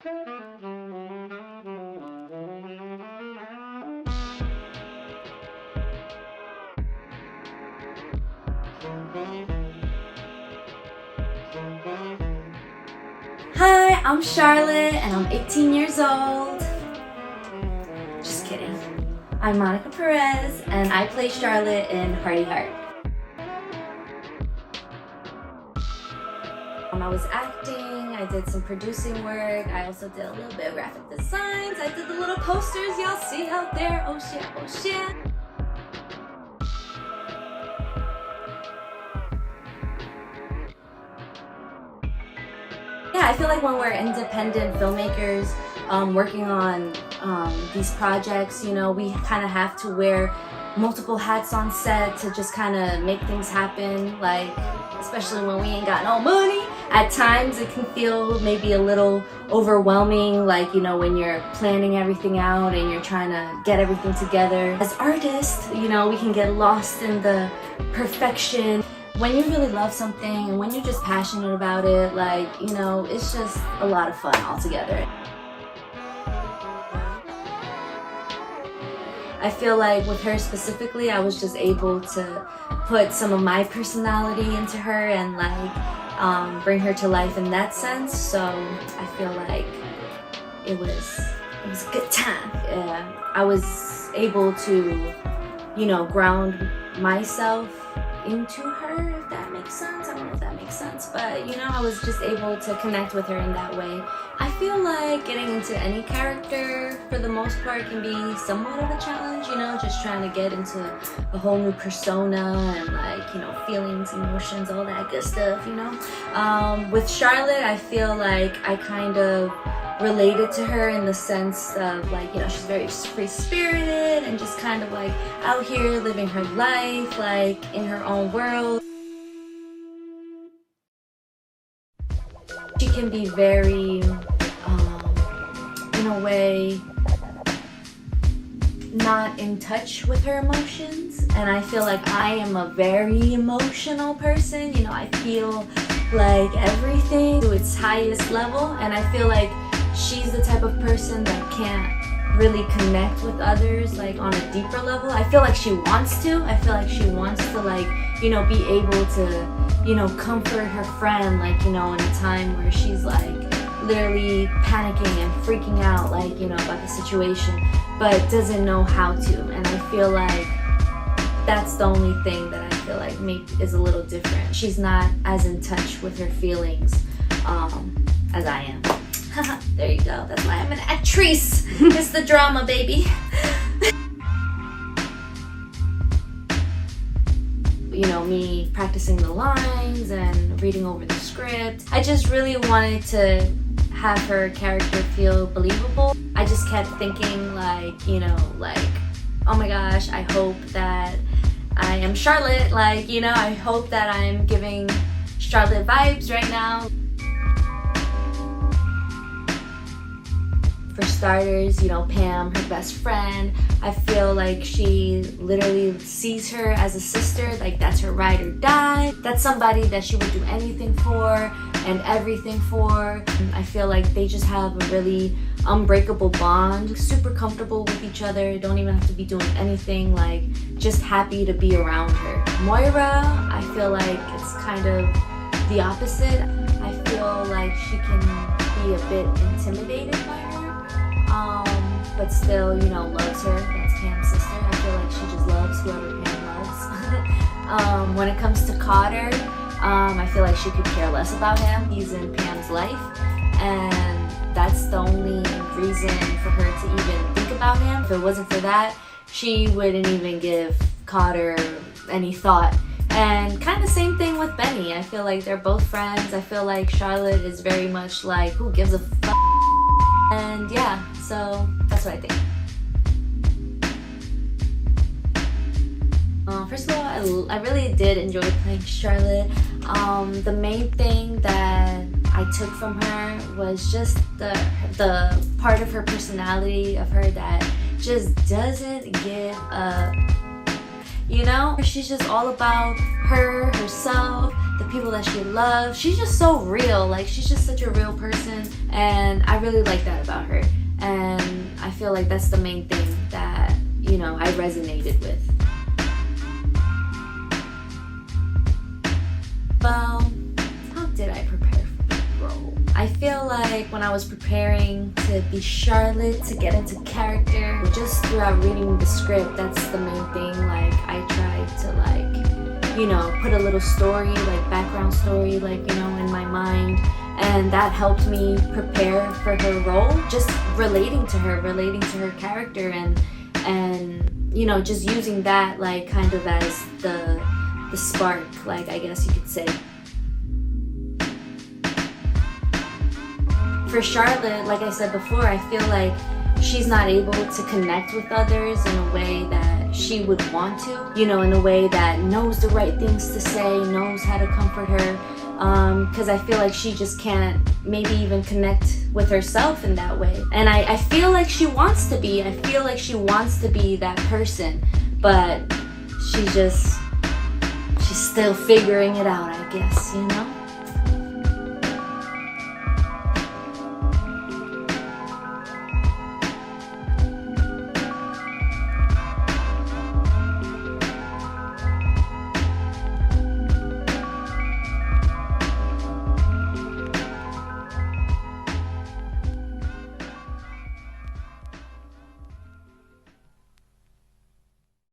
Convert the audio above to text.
Hi, I'm Charlotte and I'm 18 years old. Just kidding. I'm Monica Perez and I play Charlotte in Hearty Heart. I was acting, I did some producing work, I also did a little bit of graphic designs, I did the little posters y'all see out there, oh shit, oh shit. Yeah, I feel like when we're independent filmmakers working on these projects, you know, we kind of have to wear multiple hats on set to just kind of make things happen, like especially when we ain't got no money. At times it can feel maybe a little overwhelming, like, you know, when you're planning everything out and you're trying to get everything together. As artists, you know, we can get lost in the perfection. When you really love something and when you're just passionate about it, like, you know, it's just a lot of fun altogether. I feel like with her specifically, I was just able to put some of my personality into her and like bring her to life in that sense. So I feel like it was a good time. I was able to, you know, ground myself into her, if that makes sense. I don't know if that makes sense, but you know, I was just able to connect with her in that way. I feel like getting into any character for the most part can be somewhat of a challenge, you know, just trying to get into a whole new persona and like, you know, feelings, emotions, all that good stuff, you know. With Charlotte, I feel like I kind of related to her in the sense of like, you know, she's very free-spirited and just kind of like out here living her life, like in her own world. She can be very, in a way, not in touch with her emotions, and I feel like I am a very emotional person. You know, I feel like everything to its highest level, and I feel like she's the type of person that can't really connect with others like on a deeper level. I feel like she wants to. I feel like she wants to, like, you know, be able to, you know, comfort her friend, like, you know, in a time where she's like literally panicking and freaking out, like, you know, about the situation, but doesn't know how to. And I feel like that's the only thing that I feel like maybe is a little different. She's not as in touch with her feelings as I am. There you go. That's why I'm an actress. It's the drama, baby. You know, me practicing the lines and reading over the script. I just really wanted to have her character feel believable. I just kept thinking, like, you know, like, oh my gosh, I hope that I am Charlotte. Like, you know, I hope that I'm giving Charlotte vibes right now. For starters, you know, Pam, her best friend, I feel like she literally sees her as a sister, like that's her ride or die. That's somebody that she would do anything for and everything for. I feel like they just have a really unbreakable bond, super comfortable with each other, don't even have to be doing anything, like just happy to be around her. Moira, I feel like it's kind of the opposite. I feel like she can be a bit intimidated by her. But still, you know, loves her. That's Pam's sister. I feel like she just loves whoever Pam loves. When it comes to Cotter, I feel like she could care less about him. He's in Pam's life, and that's the only reason for her to even think about him. If it wasn't for that, she wouldn't even give Cotter any thought. And kind of same thing with Benny. I feel like they're both friends. I feel like Charlotte is very much like, who gives a fuck? And yeah, so that's what I think. First of all, I really did enjoy playing Charlotte. The main thing that I took from her was just the part of her personality of her that just doesn't give up. you know? She's just all about herself, the people that she loves. She's just so real. Like, she's just such a real person, and I really like that about her. And I feel like that's the main thing that, you know, I resonated with. Well, how did I prepare for the role? I feel like when I was preparing to be Charlotte, to get into character, just throughout reading the script, that's the main thing. Like, I tried to, like, you know, put a little story, like background story, like, you know, in my mind. And that helped me prepare for her role, just relating to her character, and you know, just using that like kind of as the spark, like, I guess you could say. For Charlotte, like I said before, I feel like she's not able to connect with others in a way that she would want to, you know, in a way that knows the right things to say, knows how to comfort her, because I feel like she just can't maybe even connect with herself in that way. And I feel like she wants to be, that person, but she's still figuring it out, I guess, you know?